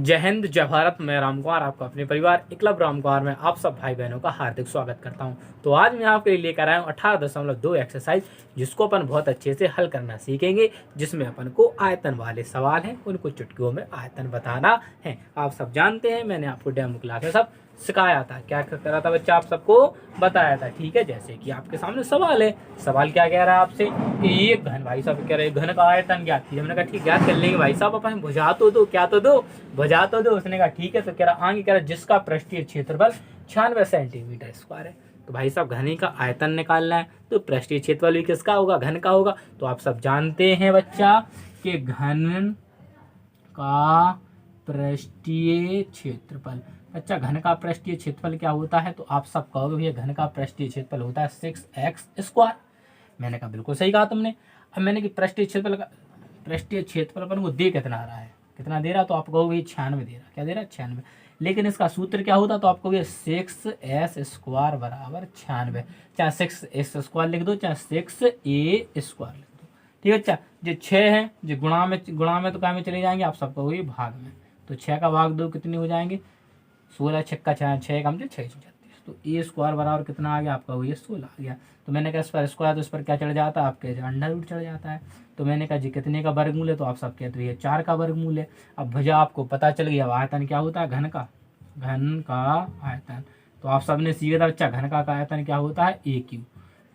जय हिंद, जय भारत। मैं राम कुमार आपका अपने परिवार एकलव्य राम कुमार में आप सब भाई बहनों का हार्दिक स्वागत करता हूं। तो आज मैं आपके लिए लेकर आया हूं 18.2 एक्सरसाइज, जिसको अपन बहुत अच्छे से हल करना सीखेंगे, जिसमें अपन को आयतन वाले सवाल हैं, उनको चुटकियों में आयतन बताना है। आप सब जानते हैं, मैंने आपको डेमो क्लास में सब सिखाया था, क्या करा था बच्चा, आप सबको बताया था। ठीक है, जैसे कि आपके सामने सवाल है। सवाल क्या कह रहा है आपसे कि एक घन, भाई साहब कह रहे हैं घन का आयतन ज्ञात कीजिए। हमने कहा ठीक, ज्ञात कर लेंगे भाई साहब, अपन बुझा तो दो, क्या तो दो, बुझा तो दो। उसने कहा ठीक है। तो कह रहा आगे, कह रहा जिसका पृष्ठीय क्षेत्रफल 96 सेंटीमीटर स्क्वायर है। तो भाई साहब घनी का आयतन निकालना है, तो पृष्ठीय क्षेत्रफल भी किसका होगा, घन का होगा। तो आप सब जानते हैं बच्चा कि घन का पृष्ठीय क्षेत्रफल, अच्छा घन का पृष्ठीय क्षेत्रफल क्या होता है, तो आप सब कहोगे भैया घन का पृष्ठीय क्षेत्रफल होता है 6x²। मैंने कहा बिल्कुल सही कहा तुमने। अब मैंने कि पृष्ठीय क्षेत्रफल अपन को दे कितना रहा है, कितना दे रहा, तो आप कहोगे 96 दे रहा। क्या दे रहा है, 96। लेकिन इसका सूत्र क्या होता, तो आप कहोगे 6s² बराबर 96। चाहे 6s² लिख दो, चाहे 6a² लिख दो। ठीक है अच्छा, जो 6 है जो गुणा में तो क्या में चले जाएंगे, आप सब कहोगे भाग में। तो 6 का भाग 2 कितने हो जाएंगे, 16, 6 का 6 कम से 636। तो a² बराबर कितना आ गया आपका, वो ये 16 आ गया। तो मैंने कहा इस पर स्क्वायर, तो इस पर क्या चढ़ जाता है आपके, अंडर रूट चढ़ जाता है। तो मैंने कहा जी कितने का वर्गमूल है, तो आप सब कहते हैं 4 का वर्गमूल है। अब भैया आपको पता चल गया अब आयतन क्या होता है, घन का आयतन। तो आप सब ने सीखा था बच्चा, घन का आयतन क्या होता है, AQ।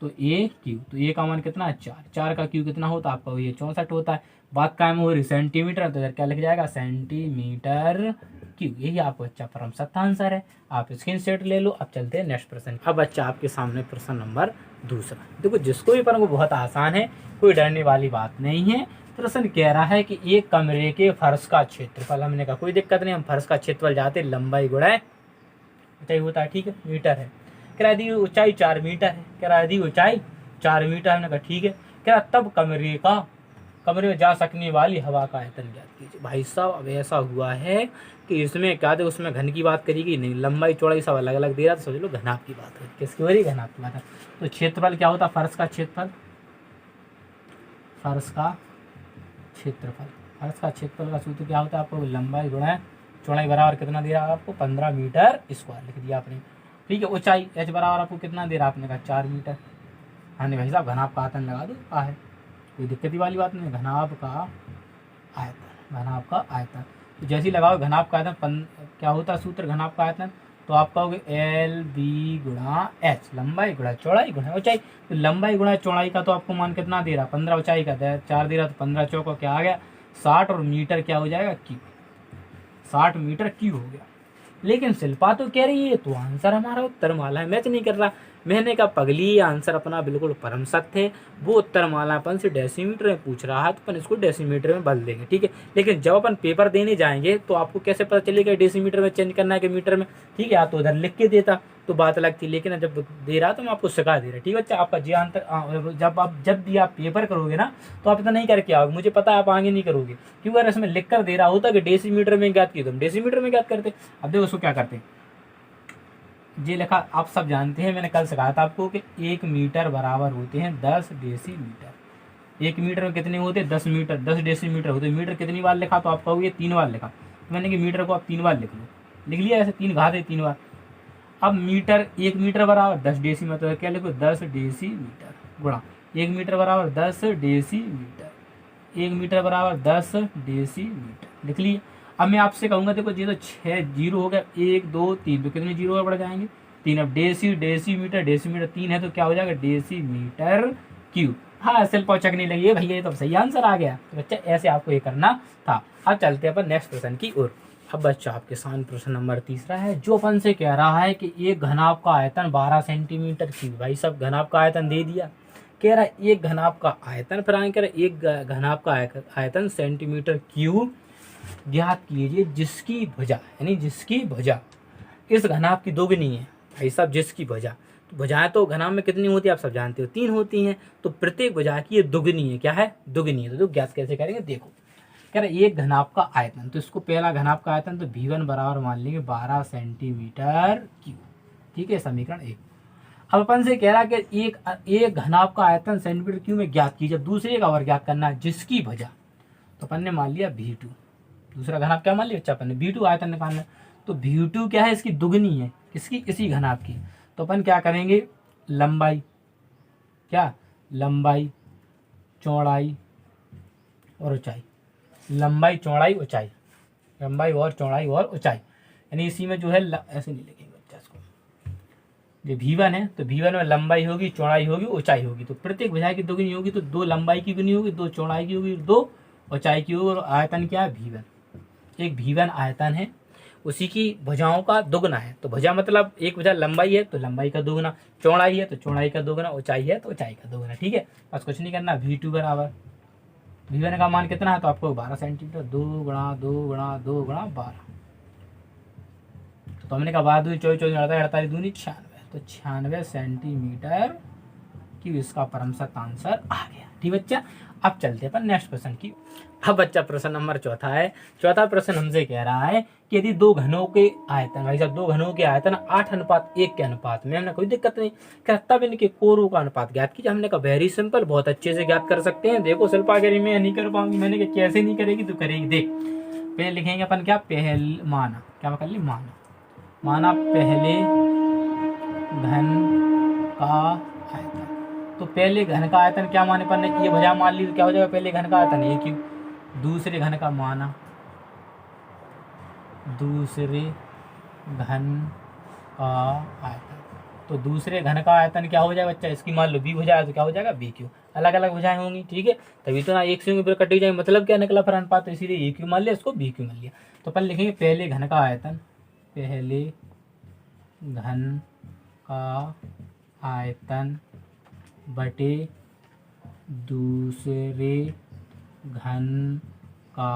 तो AQ, तो ए का मान कितना है 4, 4 का क्यू कितना होता है आपका, ये 64 होता है। बात कायम हो रही सेंटीमीटर, तो इधर क्या लिख जाएगा, सेंटीमीटर क्यू। यही आपको बच्चा परम सत्य आंसर है। आप स्क्रीनशॉट ले लो। अब चलते हैं नेक्स्ट प्रश्न। अब बच्चा आपके सामने प्रश्न नंबर दूसरा, देखो जिसको भी पढ़ो बहुत आसान है, कोई डरने वाली बात नहीं है। प्रश्न कह रहा है कि एक कमरे के फर्श का क्षेत्रफल, हमने कहा कोई दिक्कत नहीं, हम फर्श का क्षेत्रफल जाते लंबाई गुणा ऊंचाई होता है, ठीक है, मीटर है। कह रहा दी ऊंचाई 4 मीटर है, कह रहा दी ऊंचाई 4 मीटर। हमने कहा ठीक है। कह रहा तब कमरे में जा सकने वाली हवा का आयतन ज्ञात कीजिए। भाई साहब अब ऐसा हुआ है कि इसमें क्या थे, उसमें घन की बात करेगी नहीं, लंबाई चौड़ाई सब अलग अलग दे रहा, तो समझ लो घनाभ की बात है। किसकी हो रही, घनाभ की बात है। तो क्षेत्रफल क्या होता, फर्श का क्षेत्रफल का सूत्र क्या होता है, आपको लंबाई गुणा चौड़ाई बराबर कितना दे रहा है आपको, 15 मीटर स्क्वायर लिख दिया आपने। ठीक है, ऊंचाई h बराबर आपको कितना दे रहा है, आपने कहा 4 मीटर। हाँ नहीं भाई साहब, घनाभ का आयतन लगा दो, का है, कोई दिक्कत ही वाली बात नहीं। घनाभ का आयतन, तो जैसे ही लगाओ घनाभ का आयतन क्या होता है सूत्र घनाभ का आयतन, तो आप कहोगे LB गुणा H, लंबाई गुणा चौड़ाई गुणा ऊंचाई। तो लंबाई गुणा चौड़ाई का तो आपको मान कितना दे रहा, 15, ऊंचाई का 4 दे रहा, तो 15 चौका क्या आ गया 60, और मीटर क्या हो जाएगा क्यू, 60 मीटर क्यू हो गया। लेकिन शिल्पा तो कह रही है तो आंसर हमारा उत्तर माला है, मैच नहीं कर रहा। मैंने कहा पगली, आंसर अपना बिल्कुल परम सत्य है। वो उत्तर माला अपन से डेसीमीटर में पूछ रहा है, तो अपन इसको डेसीमीटर में बदल देंगे, ठीक है। लेकिन जब अपन पेपर देने जाएंगे तो आपको कैसे पता चलेगा डेसीमीटर में चेंज करना है कि मीटर में, ठीक है। आप तो उधर लिख के देता तो बात अलग थी, लेकिन जब दे रहा तो मैं आपको सिखा दे रहा, ठीक है बच्चा। आपका जी आंसर जब भी आप पेपर करोगे ना, तो आप इतना नहीं करके आओगे, मुझे पता है आप आगे नहीं करोगे, क्योंकि अगर इसमें लिख कर दे रहा होता कि डेसीमीटर में ज्ञात की, तो हम डेसीमीटर में ज्ञात करते। अब देखो उसको क्या करते, ये लिखा आप सब जानते हैं, मैंने कल सिखाया था आपको कि 1 मीटर बराबर होते हैं 10 डेसीमीटर। 1 मीटर में कितने होते हैं, 10 मीटर, 10 डेसीमीटर होते हैं। मीटर कितनी बार लिखा, तो आप कहोगे 3 बार लिखा। तो मैंने कि मीटर को आप 3 बार लिख लो, लिख लिया ऐसे 3 घात है 3 बार। अब मीटर, 1 मीटर बराबर 10 डेसीमीटर, क्या लिखो 10 डेसीमीटर गुणा 1 मीटर बराबर 10 डेसीमीटर, 1 मीटर बराबर 10 डेसीमीटर लिख लिए। अब मैं आपसे कहूँगा देखो, ये तो 6 जीरो हो गया, 1 2 3, तो कितने जीरो बढ़ जाएंगे 3। अब डेसीमीटर 3 है, तो क्या हो जाएगा डेसीमीटर क्यूब। हाँ शिल्पा चकने लगी है भैया, ये तो सही आंसर आ गया। तो बच्चा ऐसे आपको ये करना था। अब चलते हैं अपन नेक्स्ट प्रश्न की ओर। अब बच्चा आपके सामने प्रश्न नंबर तीसरा है, जो अपन से कह रहा है कि एक घनाभ का आयतन 12 सेंटीमीटर क्यूब। भाई सब घनाभ का आयतन दे दिया, कह रहा है एक घनाभ का आयतन, फिर आगे कह रहा है एक घनाभ का आयतन सेंटीमीटर क्यूब ज्ञात कीजिए जिसकी भुजा, यानी जिसकी भुजा इस घनाभ की दोगुनी है। भाई साहब जिसकी भुजा, तो भुजाएं तो घनाभ में कितनी होती है आप सब जानते हो, 3 होती हैं। तो प्रत्येक भुजा की ये दुगनी है, क्या है, दुगनी है। तो ज्ञात कैसे करेंगे, देखो कह रहे एक घनाभ का आयतन, तो इसको पहला घनाभ का आयतन तो V1 बराबर मान लेंगे 12 सेंटीमीटर क्यूब, ठीक है, समीकरण 1। अब अपन से कह रहा है कि एक घनाभ का आयतन सेंटीमीटर क्यूब में ज्ञात कीजिए। जब दूसरे का वर्ग ज्ञात करना है जिसकी भुजा, तो अपन ने मान लिया V2, दूसरा घनाभ क्या मान लिया बच्चा अपन ने, V2 आयतन निकालना है। तो V2 क्या है, इसकी दुगनी है, किसकी, इसी घनाभ की। तो अपन क्या करेंगे, लंबाई, क्या लंबाई चौड़ाई और ऊंचाई, लंबाई चौड़ाई ऊंचाई, लंबाई और चौड़ाई और ऊंचाई, यानी इसी में जो है ऐसे नहीं लिखेंगे बच्चा इसको, ये V1 है तो V1 में लंबाई होगी, चौड़ाई होगी, ऊंचाई होगी। तो प्रत्येक भुजा की दुगनी होगी, तो 2 लंबाई की गुनी होगी, 2 चौड़ाई की होगी, 2 ऊंचाई की होगी, और आयतन क्या है, V1। एक V1 आयतन है, उसी की भुजाओं का दुगना है। तो भुजा मतलब एक भुजा लंबाई है तो लंबाई का दुगना, चौड़ाई है तो चौड़ाई का दुगना, ऊंचाई है तो ऊंचाई का दुगना। ठीक है, बस कुछ नहीं करना। V2 बराबर V1 का मान कितना है, तो आपको 12 सेंटीमीटर, 2 गुणा 2 गुणा 2 गुणा 12। तो हमने कहा 12 दूनी 24, 24 48 दूनी 96, तो 96 सेंटीमीटर की इसका परम सत्य आंसर आ गया। ठीक बच्चा, अब चलते हैं अपन नेक्स्ट प्रश्न की। अब बच्चा प्रश्न नंबर चौथा है। चौथा प्रश्न हमसे कह रहा है कि यदि 2 घनों के आयतन, भाई साहब 2 घनों के आयतन 8:1 के अनुपात में, हमने कोई दिक्कत नहीं, क्या तब इनके कोरों का अनुपात ज्ञात कीजिए। हमने कहा वेरी सिंपल, बहुत अच्छे से ज्ञात कर सकते हैं। देखो शिल्पा कह रही मैं नहीं कर पाऊंगी, मैंने कहा कैसे नहीं करेगी, तो करेगी। देख पहले लिखेंगे अपन क्या, पहले माना, क्या कर ली, माना पहले घन का आयतन। तो पहले घन का आयतन क्या माने पर ने, ये भुजा मान ली, तो क्या हो जाएगा, पहले घन का आयतन एक ही, दूसरे घन का माना, दूसरे घन का आयतन। तो दूसरे घन का आयतन क्या हो जाएगा बच्चा, इसकी मान लो B भुजा है तो क्या हो जाएगा BQ। अलग अलग भुजाएं होंगी, ठीक है, तभी तो ना एक से फिर कटी जाएंगे, मतलब क्या निकला फिर अनुपात, तो इसीलिए AQ मान लिया, इसको BQ मान लिया। तो अपन लिखेंगे पहले घन का आयतन, पहले घन का आयतन बटे दूसरे घन का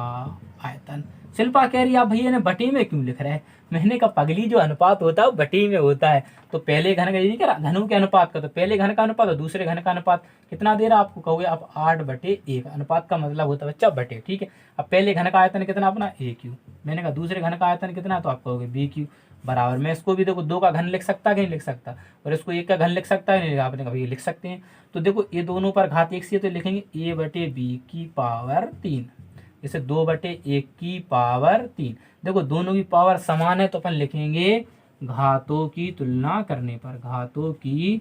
आयतन। शिल्पा कह रही है आप भैया ने बटे में क्यों लिख रहे हैं, मैंने कहा पगली जो अनुपात होता है वो बटे में होता है। तो पहले घन का यही क्या घनों के अनुपात का, तो पहले घन का अनुपात और दूसरे घन का अनुपात कितना दे रहा है आपको, कहोगे आप 8/1। अनुपात का मतलब होता है बच्चा बटे, ठीक है। अब पहले घन का आयतन कितना अपना AQ, मैंने कहा दूसरे घन का आयतन कितना, तो आप कहोगे BQ बराबर। मैं इसको भी देखो 2 का घन लिख सकता कि नहीं लिख सकता, और इसको 1 का घन लिख सकता है नहीं, आपने कहा ये लिख सकते हैं। तो देखो ये दोनों पर घात 1 से, तो लिखेंगे A/B की पावर 3, जैसे 2/1 की पावर 3। देखो दोनों की पावर समान है, तो अपन लिखेंगे घातों की तुलना करने पर, घातों की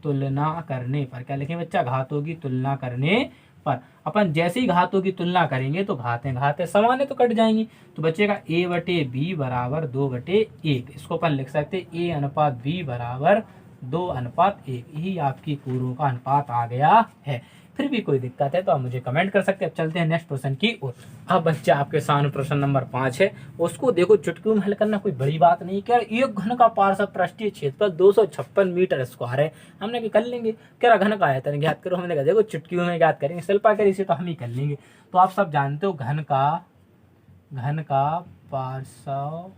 तुलना करने पर क्या लिखेंगे बच्चा, घातों की तुलना करने पर। अपन जैसे ही घातों की तुलना करेंगे तो घातें समान है तो कट जाएंगी, तो बचेगा A/B बराबर 2/1। इसको अपन लिख सकते A/B बराबर 2/1। यही आपकी कोरों का अनुपात आ गया है। फिर भी कोई दिक्कत है तो आप मुझे कमेंट कर सकते हैं। अब चलते हैं नेक्स्ट प्रश्न की ओर। अब बच्चा आपके सामने प्रश्न नंबर 5 है, उसको देखो चुटकियों में हल करना कोई बड़ी बात नहीं। क्या एक घन का पार्श्व पृष्ठीय क्षेत्रफल 256 मीटर स्क्वायर है, हमने क्या कर लेंगे, क्या घन का आयतन ज्ञात करो। हमने कहा देखो चुटकियों में ज्ञात करेंगे, शिल्पा करी इसे तो हम ही कर लेंगे। तो आप सब जानते हो घन का पार्श्व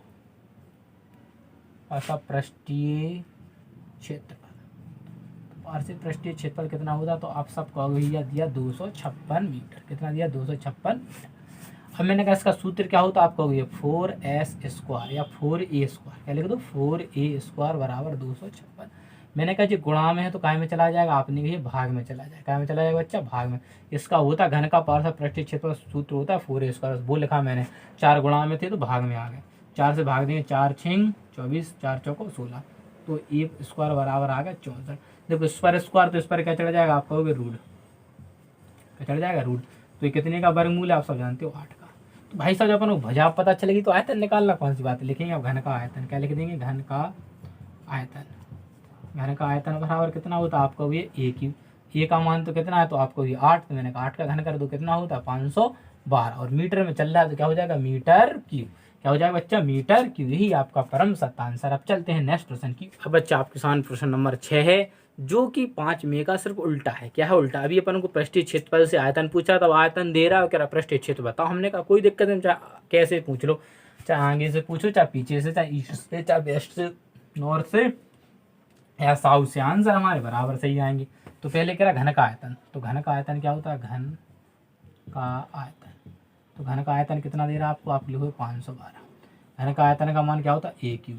पृष्ठीय क्षेत्रफल, पार्श्व पृष्ठीय क्षेत्रफल कितना होता, तो आप सबको दिया 256 मीटर। कितना दिया, 256 मीटर। अब मैंने कहा इसका सूत्र क्या होता, आप कहोगे 4s² या 4a²। क्या लिख दो, 4a² बराबर 256। मैंने कहा जी गुणा में है तो काय में चला जाएगा, आपने कहा भाग में चला जाएगा। काय में चला जाएगा बच्चा, भाग में। इसका होता घन का पार्श्व पृष्ठीय क्षेत्रफल, सूत्र होता है 4a²। वो लिखा मैंने, 4 गुणा में थे तो भाग में आ गए। 4 से भाग देंगे, 4 6 24, 4 चौको 16, तो A² बराबर आ गया 64। देखो इस पर स्क्वायर, तो इस पर क्या चढ़ जाएगा, आप कहोगे रूट, क्या चढ़ जाएगा, रूट। तो ये कितने का वर्गमूल है, आप सब जानते हो 8 का। तो भाई साहब जब अपन को भुजा पता चलेगी तो आयतन निकालना कौन सी बात है, लिखेंगे अब घन का आयतन। क्या लिख देंगे, घन का आयतन। घन का आयतन बराबर कितना होता है, आपको ये AQ। A का मान तो कितना है, तो आपको ये 8, तो मैंने कहा 8 का घन कर दो, कितना होता है 512। और मीटर में चल रहा है तो क्या हो जाएगा, मीटर क्यूब। क्या हो जाएगा बच्चा, मीटर क्यूब। यही आपका परम सत्य आंसर। अब चलते हैं नेक्स्ट प्रश्न की। अब बच्चा आपके सामने प्रश्न नंबर 6 है, जो कि 5 में का सिर्फ उल्टा है। क्या है उल्टा, अभी अपन को पृष्ठीय क्षेत्रफल से आयतन पूछा, तब आयतन दे रहा है, क्या पृष्ठीय क्षेत्र बताओ। हमने कहा कोई दिक्कत नहीं, चाहे कैसे पूछ लो, चाहे आगे से पूछो, चाहे पीछे से, चाहे ईस्ट से, चाहे वेस्ट से, नॉर्थ से या साउथ से, आंसर हमारे बराबर सही आएंगे। तो पहले कह रहा घन का आयतन, तो घन का आयतन क्या होता है, घन का आयतन। तो घन का आयतन कितना दे रहा है आपको, आप लिखो 512। घन का आयतन का मान क्या होता है, AQ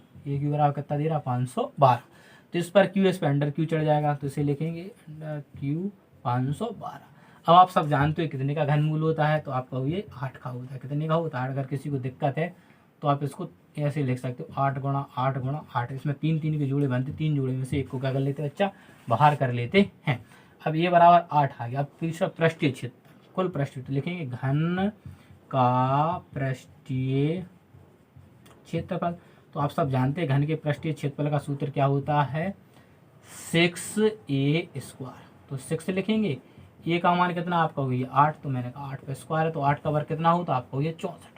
बराबर कितना दे रहा है 512। तो इस पर Q, इस पर अंडर Q चढ़ जाएगा, तो इसे लिखेंगे अंडर Q 512। अब आप सब जानते हो कितने का घनमूल होता है, तो आपका ये 8 का होता है। कितने का होता है? अगर किसी को दिक्कत है तो आप इसको ऐसे लिख सकते हो, 8 गुणा 8 गुणा 8। इसमें 3 3 के जोड़े बनते, 3 जोड़े में से एक को क्या कर लेते हैं बच्चा, बाहर कर लेते हैं। अब ये बराबर 8 आ गया। अब तीसरा पृष्ठीय क्षेत्र, कुल पृष्ठीय, तो लिखेंगे घन का पृष्ठीय क्षेत्रफल। तो आप सब जानते हैं घन के पृष्ठीय क्षेत्रफल का सूत्र क्या होता है, 6a²। तो 6 लिखेंगे, ए का मान कितना आपका हुई 8, तो मैंने कहा 8 का स्क्वायर है, तो 8 का वर्ग कितना होता है आपका हुई 64 होता है।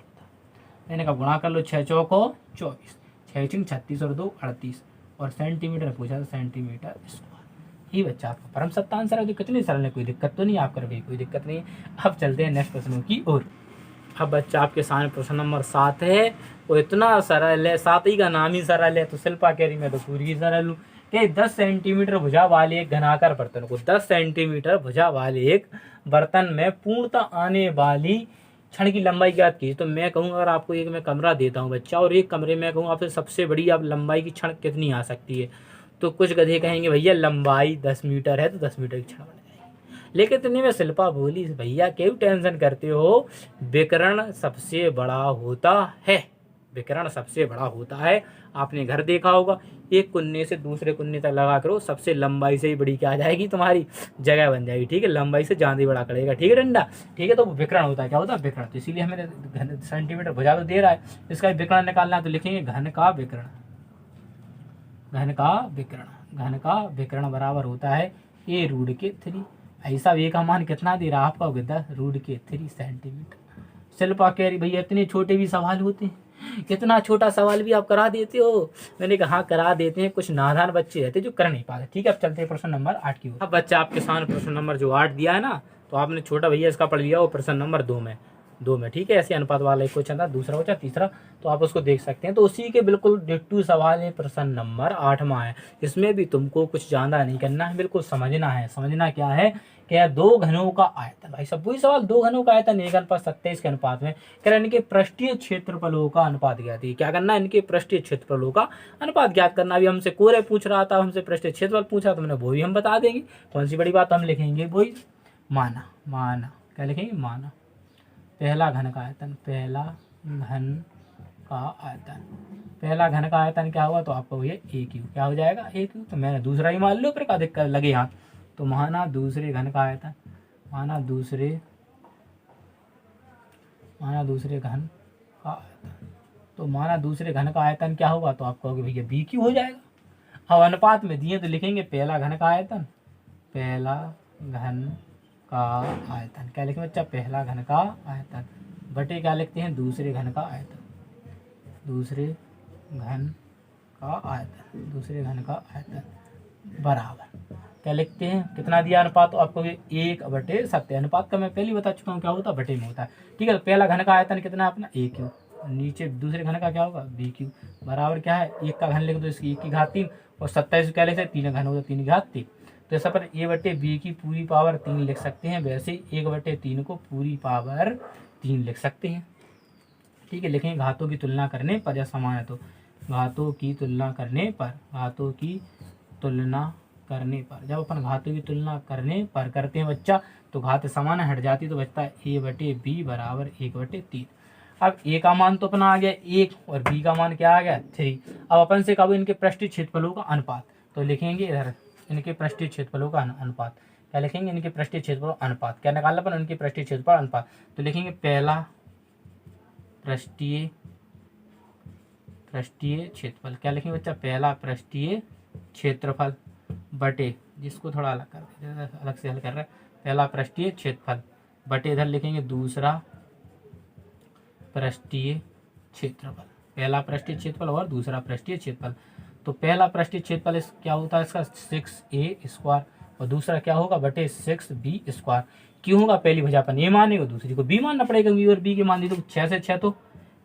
मैंने कहा गुणा कर लो, 6 चौको 24, 6 चिंग 36 और 2 38, और सेंटीमीटर पूछा तो सेंटीमीटर स्क्वायर। ये बच्चा आपका परम सत्ता आंसर है। जो कितनी सरल है, कोई दिक्कत तो नहीं आप कर, कोई दिक्कत नहीं है। अब चलते हैं नेक्स्ट प्रश्नों की ओर। अब बच्चा आपके सामने प्रश्न नंबर 7 है, वो इतना सरल है, 7 ही का नाम ही सरल है। तो शिल्पा कह रही मैं तो पूरी ही सरल हूँ कि 10 सेंटीमीटर भुजा वाले एक घनाकार बर्तन को, 10 सेंटीमीटर भुजा वाले एक बर्तन में पूर्णतः आने वाली क्षण की लंबाई ज्ञात कीजिए। तो मैं कहूँगा अगर आपको एक मैं कमरा देता हूँ बच्चा, और एक कमरे में कहूँ आपसे सबसे बड़ी आप लंबाई की क्षण कितनी आ सकती है, तो कुछ गधे कहेंगे भैया लंबाई 10 मीटर है, तो 10 मीटर की क्षण बन जाएगी। लेकिन इतने में शिल्पा बोली भैया क्यों टेंशन करते हो, विकिरण सबसे बड़ा होता है, विकिरण सबसे बड़ा होता है। आपने घर देखा होगा, एक कुन्ने से दूसरे कुन्ने तक लगा करो, सबसे लंबाई से ही बड़ी क्या आ जाएगी, तुम्हारी जगह बन जाएगी। ठीक है, लंबाई से ज्यादा ही बड़ा करेगा। ठीक है डंडा, ठीक है। तो विकिरण होता है, क्या होता है विकिरण। तो इसीलिए हमें सेंटीमीटर भुजा तो दे रहा है, इसका विकिरण निकालना है। तो लिखेंगे घन का विकिरण, घन का विकिरण, घन का विकिरण बराबर होता है a√3। ऐसा ए का मान कितना दे रहा है आपका, 10√3 सेंटीमीटर। शिल्पा कह रही भैया इतने छोटे भी सवाल होते हैं, इतना छोटा सवाल भी आप करा देते हो। मैंने कहा हाँ करा देते हैं, कुछ नादान बच्चे रहते जो कर नहीं पाते। ठीक है, अब चलते हैं प्रश्न नंबर 8 की ओर। अब बच्चा आपके सामने प्रश्न नंबर जो 8 दिया है ना, तो आपने छोटा भैया इसका पढ़ लिया, वो प्रश्न नंबर 2 में ठीक है। ऐसे अनुपात वाला एक क्वेश्चन था, दूसरा बचा, तीसरा, तो आप उसको देख सकते हैं। तो उसी के बिल्कुल डिट्टू सवाल है प्रश्न नंबर 8वां है। इसमें भी तुमको कुछ ज्यादा नहीं करना है, बिल्कुल समझना है। समझना क्या है, क्या 2 घनों का आयतन, भाई सब वही सवाल, 2 घनों का आयतन 1:27 के अनुपात में, कह इनके पृष्ठीय क्षेत्रफलों का अनुपात ज्ञात है। क्या करना है, इनके पृष्ठीय क्षेत्रफलों का अनुपात ज्ञात करना। अभी हमसे कोरे पूछ रहा था, हमसे पृष्ठीय क्षेत्रफल पूछा, तो मैंने वो भी हम बता देंगे। कौन सी बड़ी बात हम लिखेंगे, वही माना, माना क्या लिखेंगे, माना। पहला घन का आयतन, पहला घन का आयतन, पहला घन का आयतन क्या हुआ, तो आपको ये a³ क्या हो जाएगा, a³। तो मैंने दूसरा ही मान लो, फिर का दिक्कत लगे यहाँ। तो माना दूसरे घन का आयतन, माना दूसरे घन का आयतन, तो माना दूसरे घन का आयतन क्या होगा, तो आप कहोगे भैया b³ हो जाएगा। अब अनुपात में दिए तो लिखेंगे पहला घन का आयतन, पहला घन का आयतन, क्या लिखेंगे बच्चा, पहला घन का आयतन बटे क्या लिखते हैं, दूसरे घन का आयतन, दूसरे घन का आयतन, दूसरे घन का आयतन बराबर क्या लिखते हैं, कितना दिया अनुपात, तो आपको ये 1/7। अनुपात का मैं पहले ही बता चुका हूँ क्या होता है, बटे में होता है। ठीक है, तो पहला घन का आयतन कितना है अपना a³, नीचे दूसरे घन का क्या होगा b³ बराबर क्या है, 1 का घन लिख दो, इसकी 1 की घात 3, और 27 क्या लिख सकते 3 घन होगा 3 की घात 3। तो ऐसा पर a/b की पूरी पावर 3 लिख सकते हैं, वैसे 1/3 को पूरी पावर 3 लिख सकते हैं। ठीक है, लिखेंगे घातों की तुलना करने पर, या समान है तो घातों की तुलना करने पर, घातों की तुलना करने पर, जब अपन घातों की तुलना करने पर करते हैं बच्चा, तो घात समान हट जाती, तो बचता है a/b बराबर 1/3। अब a का मान तो अपना आ गया 1, और b का मान क्या आ गया 3। अब अपन से कब इनके पृष्ठीय क्षेत्रफलों का अनुपात, तो लिखेंगे इधर इनके पृष्ठीय क्षेत्रफलों का अनुपात, क्या लिखेंगे, इनके पृष्ठीय क्षेत्रफल अनुपात, क्या निकालना अपन, इनके पृष्ठीय क्षेत्रफल अनुपात। तो लिखेंगे पहला पृष्ठीय क्षेत्रफल, क्या लिखेंगे बच्चा, पहला पृष्ठीय क्षेत्रफल बटे, जिसको थोड़ा अलग कर दे, अलग से हल कर रहे हैं, पहला पृष्ठीय क्षेत्रफल बटे इधर लिखेंगे दूसरा पृष्ठीय क्षेत्रफल, पहला पृष्ठीय क्षेत्रफल और दूसरा पृष्ठीय क्षेत्रफल। तो पहला पृष्ठीय क्षेत्रफल क्या होता है इसका 6a², और दूसरा क्या होगा बटे 6b²। क्यों होगा, पहली भुजा अपन a मानेगा, दूसरी को b मानना पड़ेगा, b और b के मान दी तो 6 से 6 तो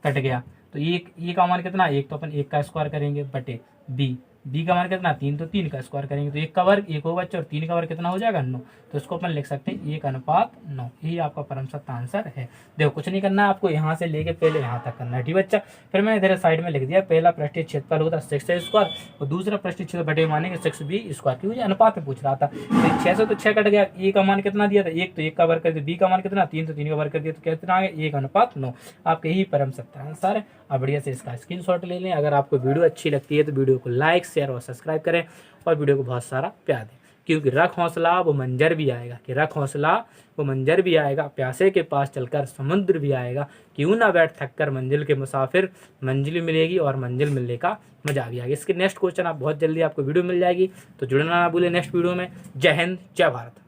कट गया, तो 1 का मान कितना 1, तो अपन 1 का स्क्वायर करेंगे बटे b बी का मान कितना 3, तो 3 का स्क्वायर करेंगे तो 1 का वर्ग 1 होगा बच्चा, और 3 का वर्ग कितना हो जाएगा 9। तो इसको अपन लिख सकते हैं 1:9। यही आपका परम सत्य आंसर है। देखो कुछ नहीं करना है आपको, यहाँ से लेके पहले यहाँ तक करना है, ठीक बच्चा। फिर मैंने इधर साइड में लिख दिया, पहला पृष्ठीय क्षेत्रफल होता है 6 स्क्वायर, और दूसरा पृष्ठीय क्षेत्रफल बटे मानेंगे 6b स्क्वायर, क्योंकि अनुपात में पूछ रहा था। तो 6 से तो 6 कट गया, ए का मान कितना दिया था 1, तो 1 का वर्ग कर दिया, बी का मान कितना 3, तो 3 का वर्ग कर दिया, तो कितना आ गया 1:9। आपके यही परम सत्य आंसर है। आप बढ़िया से इसका स्क्रीनशॉट ले लें। अगर आपको वीडियो अच्छी लगती है तो वीडियो को लाइक शेयर और सब्सक्राइब करें, और वीडियो को बहुत सारा प्यार दें, क्योंकि रख हौसला वो मंजर भी आएगा, कि रख हौसला वो मंजर भी आएगा, प्यासे के पास चलकर समुद्र भी आएगा, क्यों ना बैठ थक कर मंजिल के मुसाफिर, मंजिल मिलेगी और मंजिल मिलने का मजा भी आएगा। इसके नेक्स्ट क्वेश्चन आप बहुत जल्दी आपको वीडियो मिल जाएगी, तो जुड़ना ना भूलें नेक्स्ट वीडियो में। जय हिंद, जय भारत।